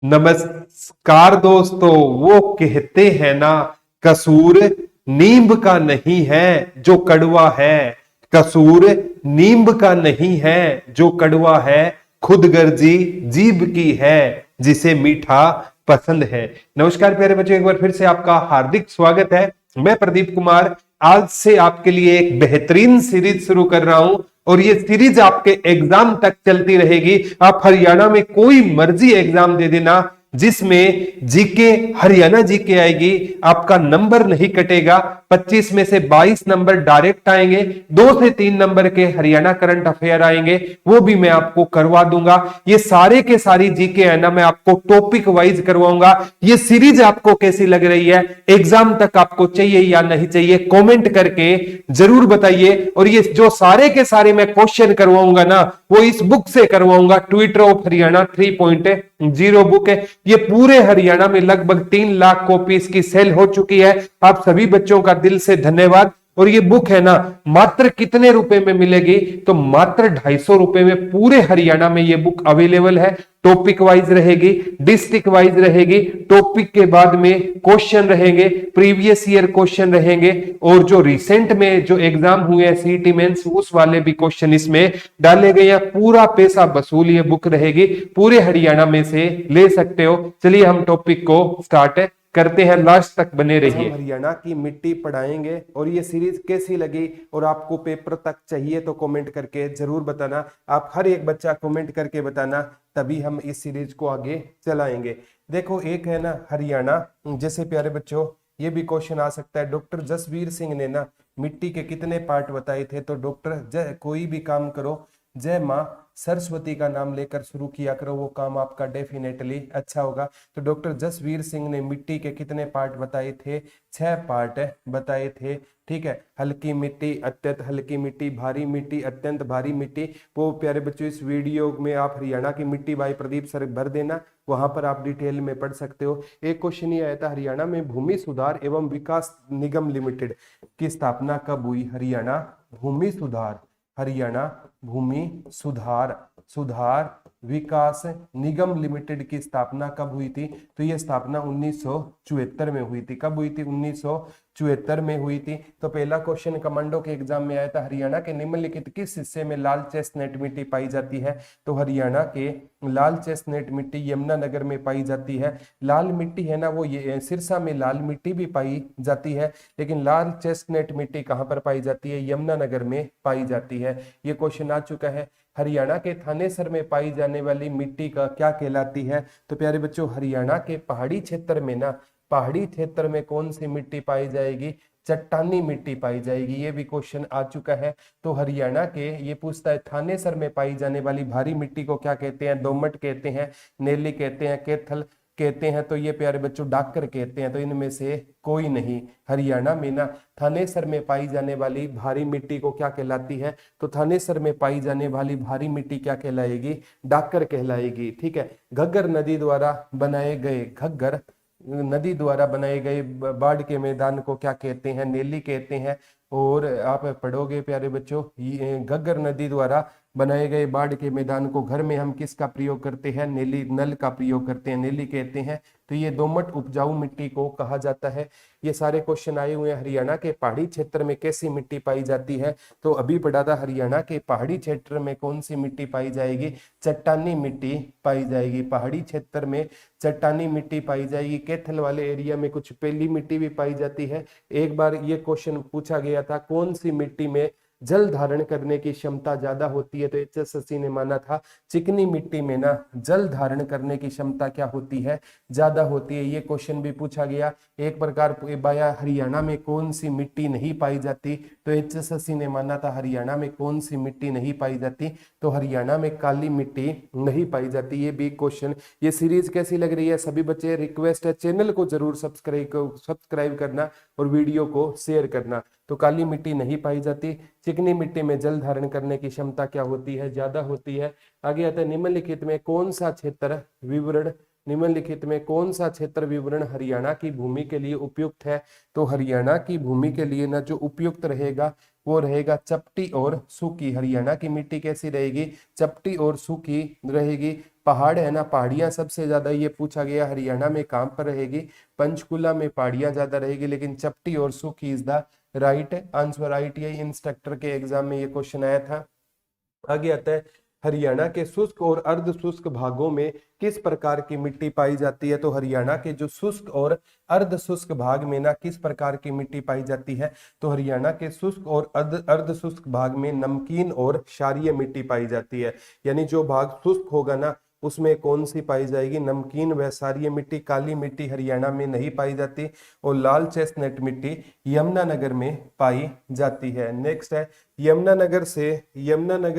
नमस्कार दोस्तों। वो कहते हैं ना, कसूर नींब का नहीं है जो कड़वा है। कसूर नींब का नहीं है जो कड़वा है, खुदगर्जी जीभ की है जिसे मीठा पसंद है। नमस्कार प्यारे बच्चों, एक बार फिर से आपका हार्दिक स्वागत है। मैं प्रदीप कुमार आज से आपके लिए एक बेहतरीन सीरीज शुरू कर रहा हूं और ये सीरीज आपके एग्जाम तक चलती रहेगी। आप हरियाणा में कोई मर्जी एग्जाम दे देना, जिसमें जीके हरियाणा जीके आएगी, आपका नंबर नहीं कटेगा। 25 में से 22 नंबर डायरेक्ट आएंगे, 2 से 3 नंबर के हरियाणा करंट अफेयर आएंगे, वो भी मैं आपको करवा दूंगा। ये सारे के सारी जीके है ना, मैं आपको टॉपिक वाइज करवाऊंगा। ये सीरीज आपको कैसी लग रही है, एग्जाम तक आपको चाहिए या नहीं चाहिए, कमेंट करके जरूर बताइए। और ये जो सारे के सारे मैं क्वेश्चन करवाऊंगा ना, वो इस बुक से करवाऊंगा, ट्विटर ऑफ हरियाणा 3.0 बुक है। ये पूरे हरियाणा में लगभग 3 लाख कॉपी इसकी सेल हो चुकी है। आप सभी बच्चों का दिल से धन्यवाद। और ये बुक है ना, मात्र कितने रुपए में मिलेगी, तो मात्र 250 रुपए में पूरे हरियाणा में ये बुक अवेलेबल है। टॉपिक वाइज रहेगी, डिस्ट्रिक्ट वाइज रहेगी, टॉपिक के बाद में क्वेश्चन रहेंगे, प्रीवियस ईयर क्वेश्चन रहेंगे, और जो रिसेंट में जो एग्जाम हुए हैं सीईटी मेंस, उस वाले भी क्वेश्चन इसमें डाले गए हैं। पूरा पैसा वसूल ये बुक रहेगी, पूरे हरियाणा में से ले सकते हो। चलिए हम टॉपिक को स्टार्ट करते हैं, लास्ट तक बने रहिए। हम हरियाणा की मिट्टी पढ़ाएंगे और ये सीरीज कैसी लगी और आपको पेपर तक चाहिए तो कमेंट करके जरूर बताना। आप हर एक बच्चा कमेंट करके बताना, तभी हम इस सीरीज को आगे चलाएंगे। देखो, एक है ना हरियाणा, जैसे प्यारे बच्चों ये भी क्वेश्चन आ सकता है, डॉक्टर जसवीर सिंह ने ना मिट्टी के कितने पार्ट बताए थे। तो डॉक्टर कोई भी काम करो, जय माँ सरस्वती का नाम लेकर शुरू किया करो, वो काम आपका डेफिनेटली अच्छा होगा। तो डॉक्टर जसवीर सिंह ने मिट्टी के कितने पार्ट बताए थे, 6 पार्ट बताए थे। ठीक है, हल्की मिट्टी, अत्यंत हल्की मिट्टी, भारी मिट्टी, अत्यंत भारी मिट्टी। वो प्यारे बच्चों इस वीडियो में आप हरियाणा की मिट्टी बाई प्रदीप सर भर देना, वहां पर आप डिटेल में पढ़ सकते हो। एक क्वेश्चन ये आया था, हरियाणा में भूमि सुधार एवं विकास निगम लिमिटेड की स्थापना कब हुई। हरियाणा भूमि सुधार, हरियाणा भूमि सुधार विकास निगम लिमिटेड की स्थापना कब हुई थी। तो यह स्थापना 1974 में हुई थी। कब हुई थी, 1974 में हुई थी। तो पहला क्वेश्चन कमांडो के एग्जाम में आया था, हरियाणा के निम्नलिखित किस हिस्से में लाल चेस्टनट मिट्टी पाई जाती है। तो हरियाणा के लाल चेस्टनट मिट्टी यमुनानगर में पाई जाती है। लाल मिट्टी है ना, वो ये सिरसा में लाल मिट्टी भी पाई जाती है, लेकिन लाल चेस्टनट मिट्टी कहाँ पर पाई जाती है, यमुनानगर में पाई जाती है। ये क्वेश्चन आ चुका है। हरियाणा के थानेसर में पाई जाने वाली मिट्टी का क्या कहलाती है। तो प्यारे बच्चों, हरियाणा के पहाड़ी क्षेत्र में ना, पहाड़ी क्षेत्र में कौन सी मिट्टी पाई जाएगी, चट्टानी मिट्टी पाई जाएगी। ये भी क्वेश्चन आ चुका है। तो हरियाणा के ये पूछता है, थानेसर में पाई जाने वाली भारी मिट्टी को क्या कहते हैं। दोमट कहते हैं, नेली कहते हैं, कैथल कहते हैं। तो ये प्यारे बच्चों डाकर कहते हैं। तो इनमें से कोई नहीं। हरियाणा में ना थानेसर में पाई जाने वाली भारी मिट्टी को क्या कहलाती है। तो थानेसर में पाई जाने वाली भारी मिट्टी क्या कहलाएगी, डाकर कहलाएगी। ठीक है, घग्गर नदी द्वारा बनाए गए, घग्गर नदी द्वारा बनाए गए बाढ़ के मैदान को क्या कहते हैं, नेली कहते हैं। और आप पढ़ोगे प्यारे बच्चों, घग्गर नदी द्वारा बनाए गए बाढ़ के मैदान को घर में हम किसका प्रयोग करते हैं, नेली, नल का प्रयोग करते हैं, नेली कहते हैं। तो ये दोमट उपजाऊ मिट्टी को कहा जाता है। ये सारे क्वेश्चन आए हुए हैं। हरियाणा के पहाड़ी क्षेत्र में कैसी मिट्टी पाई जाती है। तो अभी पढ़ा था, हरियाणा के पहाड़ी क्षेत्र में कौन सी मिट्टी पाई जाएगी, चट्टानी मिट्टी पाई जाएगी। पहाड़ी क्षेत्र में चट्टानी मिट्टी पाई जाएगी। कैथल वाले एरिया में कुछ पीली मिट्टी भी पाई जाती है। एक बार ये क्वेश्चन पूछा गया था, कौन सी मिट्टी में जल धारण करने की क्षमता ज्यादा होती है। तो एचएसएससी ने माना था, चिकनी मिट्टी में ना जल धारण करने की क्षमता क्या होती है, ज्यादा होती है। ये क्वेश्चन भी पूछा गया। एक प्रकार बाया, हरियाणा में कौन सी मिट्टी नहीं पाई जाती। तो एचएसएससी ने माना था, हरियाणा में कौन सी मिट्टी नहीं पाई जाती। तो हरियाणा में काली मिट्टी नहीं पाई जाती। ये भी क्वेश्चन। ये सीरीज कैसी लग रही है सभी बच्चे, रिक्वेस्ट है चैनल को जरूर सब्सक्राइब करना और वीडियो को शेयर करना। तो काली मिट्टी नहीं पाई जाती। चिकनी मिट्टी में जल धारण करने की क्षमता क्या होती है, ज्यादा होती है। आगे आता है, निम्नलिखित में कौन सा क्षेत्र विवरण निम्नलिखित में कौन सा क्षेत्र विवरण हरियाणा की भूमि के लिए उपयुक्त है? तो हरियाणा की भूमि के लिए ना जो उपयुक्त रहेगा वो रहेगा चपटी और सूखी। हरियाणा की मिट्टी कैसी रहेगी? चपटी और सूखी रहेगी। पहाड़ है ना, पहाड़ियां सबसे ज्यादा ये पूछा गया हरियाणा में कहां पर रहेगी? पंचकुला में पहाड़ियां ज्यादा रहेगी, लेकिन चपटी और सूखी is the right answer. ITI instructor के एग्जाम में ये क्वेश्चन आया था। आगे आता है, हरियाणा के शुष्क और अर्ध शुष्क भागों में किस प्रकार की मिट्टी पाई जाती है? तो हरियाणा के जो शुष्क और अर्ध शुष्क भाग में ना किस प्रकार की मिट्टी पाई जाती है? तो हरियाणा के शुष्क और अर्ध शुष्क भाग में नमकीन और क्षारीय मिट्टी पाई जाती है। यानी जो भाग शुष्क होगा ना उसमें कौन सी पाई जाएगी? नमकीन व क्षारीय मिट्टी। काली मिट्टी हरियाणा में नहीं पाई जाती और लाल चेस्टनट मिट्टी यमुनानगर में पाई जाती है। नेक्स्ट है, यमुनानगर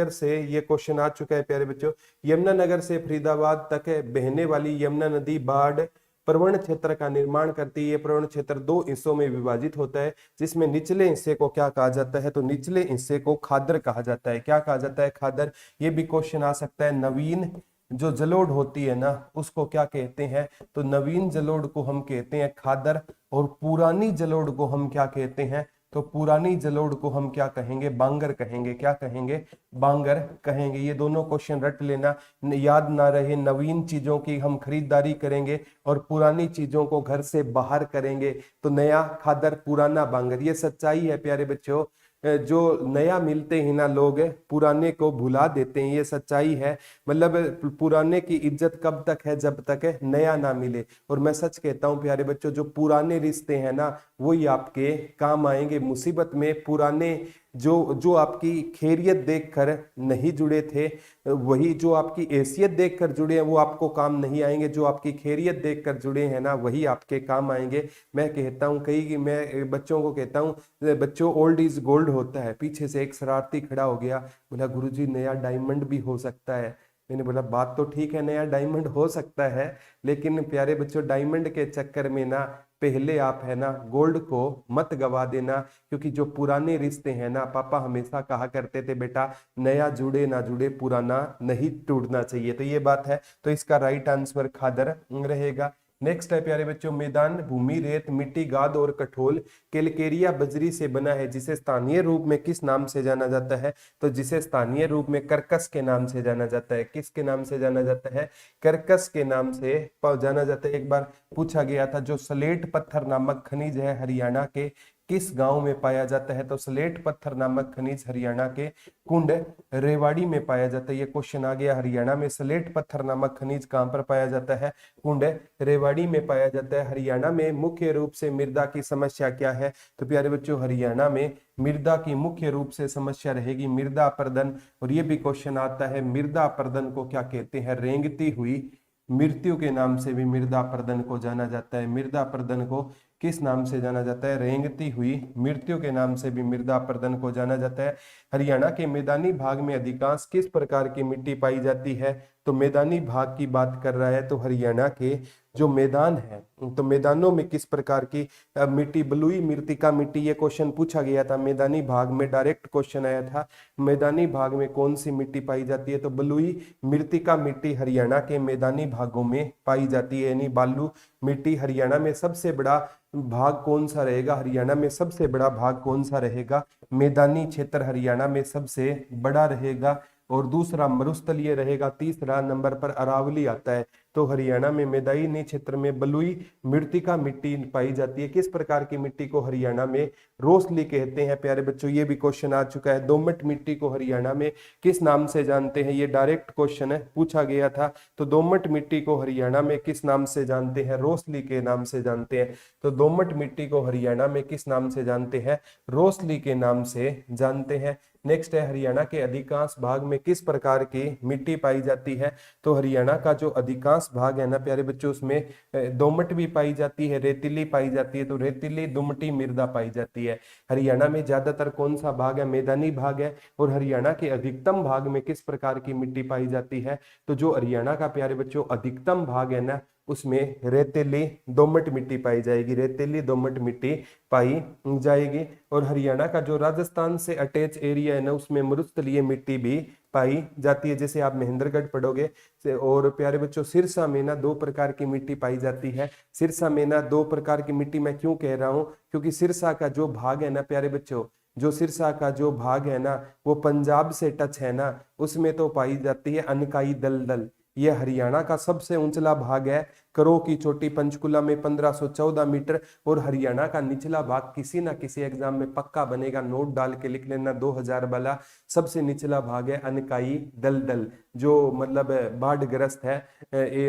से ये क्वेश्चन आ चुका है प्यारे बच्चों। यमुनानगर से फरीदाबाद तक बहने वाली यमुना नदी बाढ़ प्रवण क्षेत्र का निर्माण करती है। ये प्रवण क्षेत्र दो हिस्सों में विभाजित होता है, जिसमें निचले हिस्से को क्या कहा जाता है? तो निचले हिस्से को खादर कहा जाता है। क्या कहा जाता है? खादर। ये भी क्वेश्चन आ सकता है। नवीन जो जलोढ़ होती है ना उसको क्या कहते हैं? तो नवीन जलोढ़ को हम कहते हैं खादर, और पुरानी जलोढ़ को हम क्या कहते हैं? तो पुरानी जलोढ़ को हम क्या कहेंगे? बांगर कहेंगे। क्या कहेंगे? बांगर कहेंगे। ये दोनों क्वेश्चन रट लेना, याद ना रहे। नवीन चीजों की हम खरीदारी करेंगे और पुरानी चीजों को घर से बाहर करेंगे, तो नया खादर पुराना बांगर। ये सच्चाई है प्यारे बच्चों। जो नया मिलते ही ना लोग पुराने को भुला देते हैं, ये सच्चाई है। मतलब पुराने की इज्जत कब तक है? जब तक नया ना मिले। और मैं सच कहता हूं प्यारे बच्चों, जो पुराने रिश्ते हैं ना वही आपके काम आएंगे मुसीबत में। पुराने जो आपकी खैरियत देखकर नहीं जुड़े थे, वही जो आपकी हैसियत देखकर जुड़े हैं वो आपको काम नहीं आएंगे। जो आपकी खैरियत देखकर जुड़े हैं ना वही आपके काम आएंगे। मैं कहता हूँ मैं बच्चों को कहता हूँ, बच्चों ओल्ड इज गोल्ड होता है। पीछे से एक शरारती खड़ा हो गया, बोला गुरुजी नया डायमंड भी हो सकता है। मैंने बोला बात तो ठीक है, नया डायमंड हो सकता है, लेकिन प्यारे बच्चों डायमंड के चक्कर में ना पहले आप है ना गोल्ड को मत गवा देना। क्योंकि जो पुराने रिश्ते हैं ना, पापा हमेशा कहा करते थे बेटा नया जुड़े ना जुड़े पुराना नहीं टूटना चाहिए। तो ये बात है, तो इसका राइट आंसर खादर रहेगा। नेक्स्ट है प्यारे बच्चों, मैदान भूमि रेत मिट्टी गाद और कठोल कैलकेरिया बजरी से बना है, जिसे स्थानीय रूप में किस नाम से जाना जाता है? तो जिसे स्थानीय रूप में कर्कश के नाम से जाना जाता है। किसके नाम से जाना जाता है? कर्कश के नाम से जाना जाता है। एक बार पूछा गया था, जो स्लेट पत्थर नामक खनिज है हरियाणा के किस गांव में पाया जाता है? तो स्लेट पत्थर नामक खनिज हरियाणा के कुंड रेवाड़ी में पाया जाता है। ये क्वेश्चन आ गया, हरियाणा में स्लेट पत्थर नामक खनिज कहां पर पाया जाता है? कुंड रेवाड़ी में पाया जाता है। हरियाणा में मुख्य रूप से मृदा की समस्या क्या है? तो प्यारे बच्चों हरियाणा में मृदा की मुख्य रूप से समस्या रहेगी मृदा अपरदन। और ये भी क्वेश्चन आता है, मृदा अपरदन को क्या कहते हैं? रेंगती हुई मृत्यु के नाम से भी मृदा अपरदन को जाना जाता है। मृदा अपरदन को किस नाम से जाना जाता है? रेंगती हुई मृत्यु के नाम से भी मृदा अपरदन को जाना जाता है। हरियाणा के मैदानी भाग में अधिकांश किस प्रकार की मिट्टी पाई जाती है? तो मैदानी भाग की बात कर रहा है, तो हरियाणा के जो मैदान है, तो मैदानों में किस प्रकार की मिट्टी? बलुई मृत्तिका मिट्टी। ये क्वेश्चन पूछा गया था मैदानी भाग में, डायरेक्ट क्वेश्चन आया था। मैदानी भाग में कौन सी मिट्टी पाई जाती है? तो बलुई मृत्तिका मिट्टी हरियाणा के मैदानी भागों में पाई जाती है, यानी बालू मिट्टी। हरियाणा में सबसे बड़ा भाग कौन सा रहेगा? हरियाणा में सबसे बड़ा भाग कौन सा रहेगा? मैदानी क्षेत्र हरियाणा में सबसे बड़ा रहेगा। और दूसरा मरुस्थलीय रहेगा। तीसरा नंबर पर अरावली आता है। तो हरियाणा में मैदानी क्षेत्र में बलुई मृत्तिका मिट्टी पाई जाती है। किस प्रकार की मिट्टी को हरियाणा में रोसली कहते हैं? प्यारे बच्चों ये भी क्वेश्चन आ चुका है। दोमट मिट्टी को हरियाणा में किस नाम से जानते हैं? ये डायरेक्ट क्वेश्चन है, पूछा गया था। तो दोमट मिट्टी को हरियाणा में किस नाम से जानते हैं? रोसली के नाम से जानते हैं। तो दोमट मिट्टी को हरियाणा में किस नाम से जानते हैं? रोसली के नाम से जानते हैं। नेक्स्ट है, हरियाणा के अधिकांश भाग में किस प्रकार की मिट्टी पाई जाती है? तो हरियाणा का जो अधिकांश भाग है ना प्यारे बच्चों, उसमें दोमट भी पाई जाती है, रेतीली पाई जाती है। तो रेतीली दुमटी मृदा पाई जाती है। हरियाणा में ज्यादातर कौन सा भाग है? मैदानी भाग है। और हरियाणा के अधिकतम भाग में किस प्रकार की मिट्टी पाई जाती है? तो जो हरियाणा का प्यारे बच्चों अधिकतम भाग है ना उसमें रेतीली दोमट मिट्टी पाई जाएगी। रेतीली दोमट मिट्टी पाई जाएगी। और हरियाणा का जो राजस्थान से अटैच एरिया है ना उसमें मरुस्थलीय मिट्टी भी पाई जाती है, जैसे आप महेंद्रगढ़ पढ़ोगे। और प्यारे बच्चों सिरसा में ना 2 प्रकार की मिट्टी पाई जाती है। सिरसा में ना 2 प्रकार की मिट्टी मैं क्यों कह रहा हूं, क्योंकि सिरसा का जो भाग है ना प्यारे बच्चों, जो सिरसा का जो भाग है ना वो पंजाब से टच है ना, उसमें तो पाई जाती है अनकाई दलदल। ये हरियाणा का सबसे ऊंचला भाग है। करो की चोटी पंचकुला में 1514 मीटर। और हरियाणा का निचला भाग किसी ना किसी एग्जाम में पक्का बनेगा, नोट डाल के लिख लेना 2000 वाला। सबसे निचला भाग है अनकाई दलदल, जो मतलब बाढ़ग्रस्त है,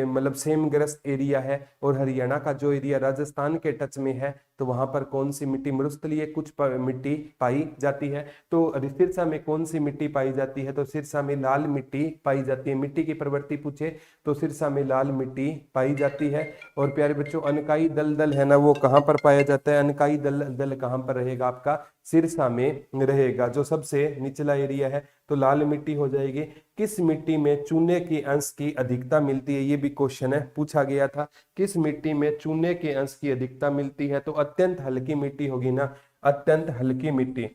मतलब सेम ग्रस्त एरिया है। और हरियाणा का जो एरिया राजस्थान के टच में है, तो वहां पर कौन सी मिट्टी, मरुस्थलीय कुछ मिट्टी पाई जाती है। तो सिरसा में कौन सी मिट्टी पाई जाती है, तो सिरसा में लाल मिट्टी पाई जाती है। मिट्टी की प्रवृत्ति पूछे तो सिरसा में लाल मिट्टी पाई जाती है। और प्यारे बच्चों अनकाई दलदल है ना वो कहाँ पर पाया जाता है, अनकाई दलदल कहाँ पर रहेगा, आपका सिरसा में रहेगा, जो सबसे निचला एरिया है। तो लाल मिट्टी हो जाएगी। किस मिट्टी में चूने के अंश की अधिकता मिलती है, ये भी क्वेश्चन है, पूछा गया था। किस मिट्टी में चूने के अंश की अधिकता मिलती है, तो अत्यंत हल्की मिट्टी होगी ना, अत्यंत हल्की मिट्टी,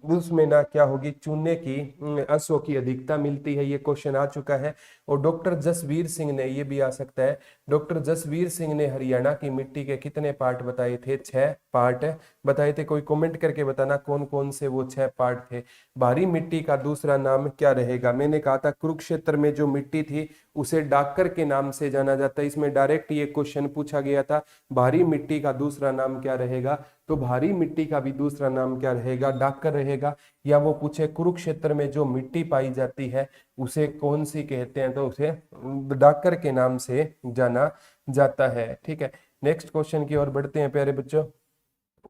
उसमें ना क्या होगी, चूने की अंशों की अधिकता मिलती है। ये क्वेश्चन आ चुका है। और डॉक्टर जसवीर सिंह ने, ये भी आ सकता है, डॉक्टर जसवीर सिंह ने हरियाणा की मिट्टी के कितने पार्ट बताए थे, 6 पार्ट बताए थे। कोई कमेंट करके बताना कौन कौन से वो 6 पार्ट थे। भारी मिट्टी का दूसरा नाम क्या रहेगा, मैंने कहा था कुरुक्षेत्र में जो मिट्टी थी उसे डाकर के नाम से जाना जाता है। इसमें डायरेक्ट ये क्वेश्चन पूछा गया था, भारी मिट्टी का दूसरा नाम क्या रहेगा। तो भारी मिट्टी का भी दूसरा नाम क्या रहेगा, डाकर रहेगा। या वो पूछे कुरुक्षेत्र में जो मिट्टी पाई जाती है उसे कौन सी कहते हैं, तो उसे डाकर के नाम से जाना जाता है। ठीक है, नेक्स्ट क्वेश्चन की ओर बढ़ते हैं प्यारे बच्चों।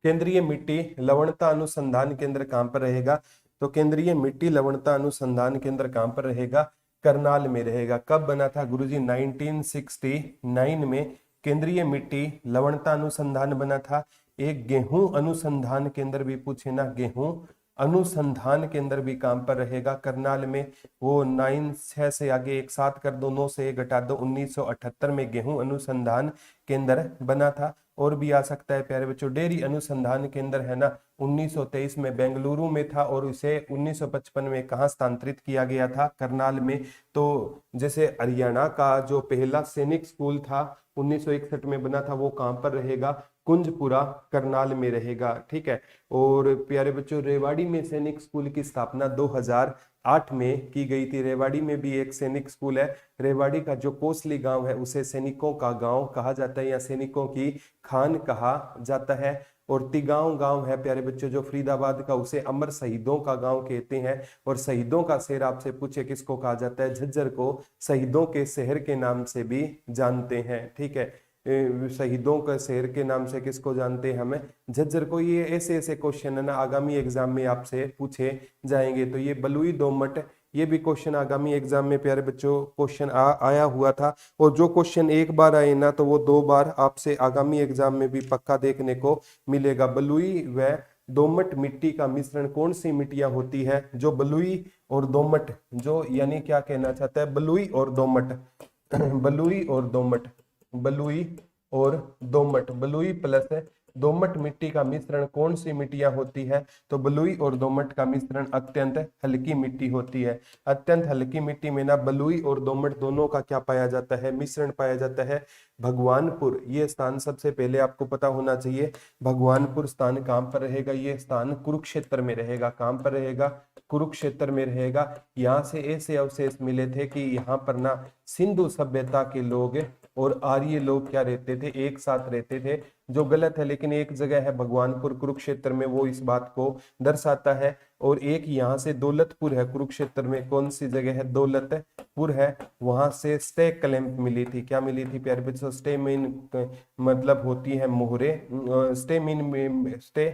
केंद्रीय मिट्टी लवणता अनुसंधान केंद्र कहां पर रहेगा, तो केंद्रीय मिट्टी लवणता अनुसंधान केंद्र कहां पर रहेगा, करनाल में रहेगा। कब बना था गुरुजी, 1969 में केंद्रीय मिट्टी लवणता अनुसंधान बना था। एक गेहूं अनुसंधान केंद्र भी पूछे ना, गेहूं अनुसंधान केंद्र भी काम पर रहेगा करनाल में। वो 6 से आगे एक साथ कर दो, 9 से 1 घटा दो, 1978 में गेहूं अनुसंधान केंद्र बना था। और भी आ सकता है प्यारे बच्चों, डेयरी अनुसंधान केंद्र है ना, 1923 में बेंगलुरु में था। और इसे 1955 में कहाँ स्थानांतरित किया गया था, करनाल में। तो जैसे हरियाणा का जो पहला सैनिक स्कूल था 1961 में बना था, वो कहाँ पर रहेगा, कुंजपुरा करनाल में रहेगा। ठीक है। और प्यारे बच्चों रेवाड़ी में सैनिक स्कूल की स्थापना 2008 में की गई थी। रेवाड़ी में भी एक सैनिक स्कूल है। रेवाड़ी का जो कोसली गांव है उसे सैनिकों का गांव कहा जाता है, या सैनिकों की खान कहा जाता है। और तिगांव गांव है प्यारे बच्चों जो फरीदाबाद का, उसे अमर शहीदों का गांव कहते हैं। और शहीदों का शहर आपसे पूछे किसको कहा जाता है, झज्जर को शहीदों के शहर के नाम से भी जानते हैं। ठीक है, शहीदों का शहर के नाम से किसको जानते हैं, हमें झज्जर को। ये ऐसे ऐसे क्वेश्चन है ना आगामी एग्जाम में आपसे पूछे जाएंगे। तो ये बलुई दोमट, ये भी क्वेश्चन आगामी एग्जाम में प्यारे बच्चों क्वेश्चन आया हुआ था। और जो क्वेश्चन एक बार आए ना तो वो 2 बार आपसे आगामी एग्जाम में भी पक्का देखने को मिलेगा। बलुई व दोमट मिट्टी का मिश्रण कौन सी मिट्टियां होती है, जो बलुई और दोमट, जो यानी क्या कहना चाहता है, बलुई और दोमट बलुई और दोमट, बलुई और दोमट, बलुई प्लस दोमट मिट्टी का मिश्रण कौन सी मिट्टियां होती है, तो बलुई और दोमट का मिश्रण अत्यंत हल्की मिट्टी होती है। अत्यंत हल्की मिट्टी में ना बलुई और दोमट दोनों का क्या पाया जाता है, मिश्रण पाया जाता है। भगवानपुर, ये स्थान सबसे पहले आपको पता होना चाहिए। भगवानपुर स्थान कहां पर रहेगा, ये स्थान कुरुक्षेत्र में रहेगा। कहां पर रहेगा, कुरुक्षेत्र में रहेगा। यहाँ से ऐसे अवशेष मिले थे कि यहाँ पर ना सिंधु सभ्यता के लोग और आर्य लोग क्या रहते थे, एक साथ रहते थे, जो गलत है। लेकिन एक जगह है भगवानपुर कुरुक्षेत्र में, वो इस बात को दर्शाता है। और एक यहाँ से दौलतपुर है कुरुक्षेत्र में, कौन सी जगह है, दौलतपुर है। वहां से स्टे क्लैंप मिली थी। क्या मिली थी प्यारे बच्चों, स्टे मीन मतलब होती है मोहरे, स्टे मीन स्टे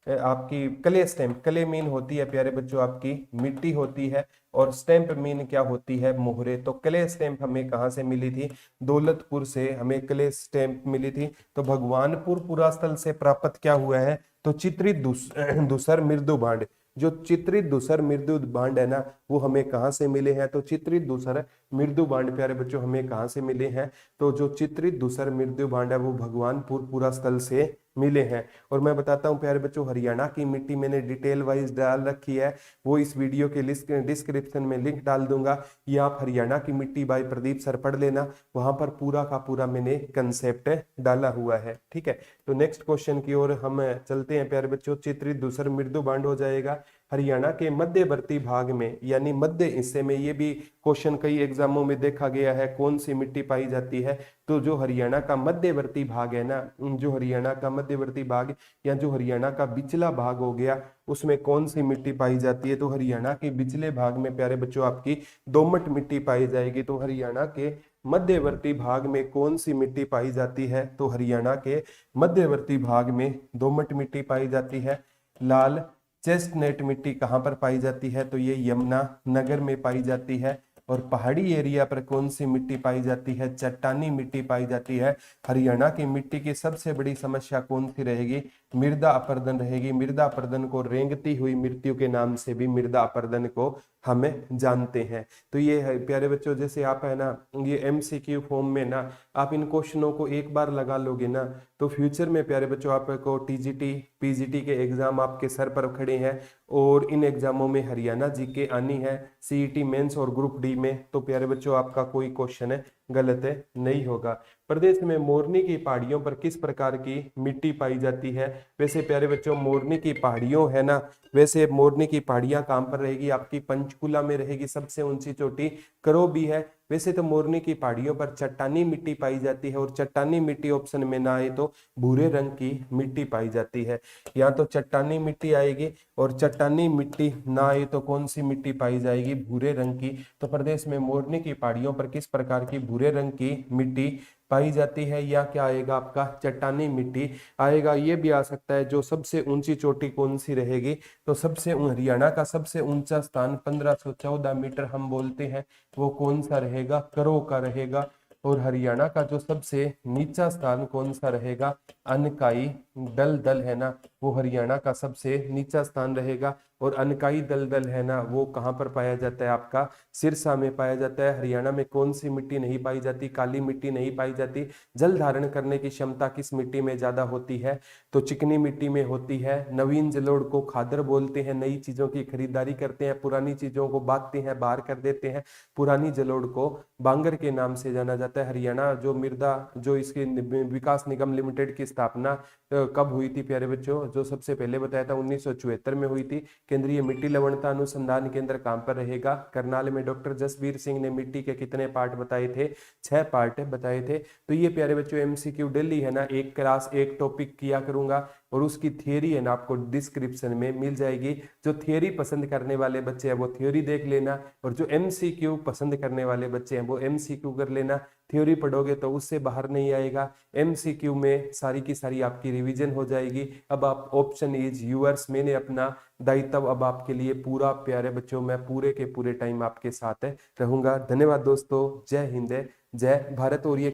आपकी क्ले स्टैंप, क्ले मीन होती है प्यारे बच्चों आपकी मिट्टी होती है। और स्टैंप मीन क्या होती है, मोहरे। तो क्ले स्टैंप हमें कहाँ से मिली थी, दौलतपुर से हमें क्ले स्टैंप मिली थी। तो भगवानपुर पुरास्थल से प्राप्त क्या हुआ है, तो चित्रित धूसर मृदु भांड, जो चित्रित धूसर मृदु भांड है ना वो हमें कहाँ से मिले हैं, तो चित्रित धूसर मृत्यु बांड प्यारे बच्चों हमें कहाँ से मिले हैं, तो जो चित्रित धूसर मृत्यु बांड है वो भगवानपुर पूरा स्थल से मिले हैं। और मैं बताता हूं प्यारे बच्चों, हरियाणा की मिट्टी मैंने डिटेल वाइज डाल रखी है, वो इस वीडियो के लिस्ट डिस्क्रिप्शन में लिंक डाल दूंगा, ये आप हरियाणा की मिट्टी बाय प्रदीप सर पढ़ लेना, वहां पर पूरा का पूरा मैंने कंसेप्ट डाला हुआ है। ठीक है, तो नेक्स्ट क्वेश्चन की ओर हम चलते हैं प्यारे बच्चों। चित्रित धूसर मृत्यु बांड हो जाएगा हरियाणा के मध्यवर्ती भाग में, यानी मध्य हिस्से में, ये भी क्वेश्चन कई एग्जामों में देखा गया है, कौन सी मिट्टी पाई जाती है, तो जो हरियाणा का मध्यवर्ती भाग है ना, जो हरियाणा का मध्यवर्ती भाग या जो हरियाणा का बिचला भाग हो गया, उसमें कौन सी मिट्टी पाई जाती है, तो हरियाणा के बिचले भाग में प्यारे बच्चों आपकी दोमट मिट्टी पाई जाएगी। तो हरियाणा के मध्यवर्ती भाग में कौन सी मिट्टी पाई जाती है, तो हरियाणा के मध्यवर्ती भाग में दोमट मिट्टी पाई जाती है। लाल चेस्टनट मिट्टी कहाँ पर पाई जाती है, तो ये यमुना नगर में पाई जाती है। और पहाड़ी एरिया पर कौन सी मिट्टी पाई जाती है, चट्टानी मिट्टी पाई जाती है। हरियाणा की मिट्टी की सबसे बड़ी समस्या कौन सी रहेगी, मृदा अपरदन रहेगी। मृदा अपरदन को रेंगती हुई मृत्यु के नाम से भी मृदा अपरदन को हमें जानते हैं। तो ये है प्यारे बच्चों, जैसे आप है ना, ये एमसीक्यू फॉर्म में ना आप इन क्वेश्चनों को एक बार लगा लोगे ना, तो फ्यूचर में प्यारे बच्चों आपको टीजीटी पीजीटी के एग्जाम आपके सर पर खड़े हैं, और इन एग्जामों में हरियाणा जीके आनी है, सीईटी मेंस और ग्रुप डी में, तो प्यारे बच्चों आपका कोई क्वेश्चन है गलत है नहीं होगा। प्रदेश में मोरनी की पहाड़ियों पर किस प्रकार की मिट्टी पाई जाती है, वैसे प्यारे बच्चों मोरनी की पहाड़ियों है ना, वैसे मोरनी की पहाड़ियां कहां पर रहेगी, आपकी पंचकुला में रहेगी, सबसे ऊंची चोटी करो भी है। वैसे तो मोरनी की पहाड़ियों पर चट्टानी मिट्टी पाई जाती है, और चट्टानी मिट्टी ऑप्शन में ना आए तो भूरे रंग की मिट्टी पाई जाती है। या तो चट्टानी मिट्टी आएगी, और चट्टानी मिट्टी ना आए तो कौन सी मिट्टी पाई जाएगी, भूरे रंग की। तो प्रदेश में मोरनी की पहाड़ियों पर किस प्रकार की भूरे रंग की मिट्टी पाई जाती है, या क्या आएगा आपका चट्टानी मिट्टी आएगा। ये भी आ सकता है जो सबसे ऊंची चोटी कौन सी रहेगी, तो सबसे हरियाणा का सबसे ऊंचा स्थान 1514 मीटर हम बोलते हैं, वो कौन सा रहेगा, करो का रहेगा। और हरियाणा का जो सबसे नीचा स्थान कौन सा रहेगा, अनकाई दलदल है ना, वो हरियाणा का सबसे नीचा स्थान रहेगा। और अनकाई दलदल है ना, वो कहाँ पर पाया जाता है, आपका सिरसा में पाया जाता है। हरियाणा में कौन सी मिट्टी नहीं पाई जाती, काली मिट्टी नहीं पाई जाती। जल धारण करने की क्षमता किस मिट्टी में ज्यादा होती है, तो चिकनी मिट्टी में होती है। नवीन जलोढ़ को खादर बोलते हैं, नई चीजों की खरीदारी करते हैं, पुरानी चीजों को बांटते हैं, बाहर कर देते हैं। पुरानी जलोढ़ को बांगर के नाम से जाना जाता है। हरियाणा जो मृदा जो इसके विकास निगम लिमिटेड की स्थापना कब हुई थी प्यारे बच्चों, जो सबसे पहले बताया था 1974 में हुई थी। केंद्रीय मिट्टी लवणता अनुसंधान केंद्र कहां पर रहेगा, करनाल में। डॉक्टर जसबीर सिंह ने मिट्टी के कितने पार्ट बताए थे, 6 पार्ट बताए थे। तो ये प्यारे बच्चों एमसीक्यू डेली है ना, एक क्लास एक टॉपिक किया करूंगा, और उसकी थियोरी है ना आपको डिस्क्रिप्शन में मिल जाएगी। जो थियोरी पसंद करने वाले बच्चे हैं वो थियोरी देख लेना, और जो एमसीक्यू पसंद करने वाले बच्चे हैं वो एमसीक्यू कर लेना। थ्योरी पढ़ोगे तो उससे बाहर नहीं आएगा, एमसीक्यू में सारी की सारी आपकी रिवीजन हो जाएगी। अब आप ऑप्शन इज यूअर्स, मैंने अपना दायित्व अब आपके लिए पूरा प्यारे बच्चों, मैं पूरे के पूरे टाइम आपके साथ रहूंगा। धन्यवाद दोस्तों, जय हिंद, जय भारत। और ये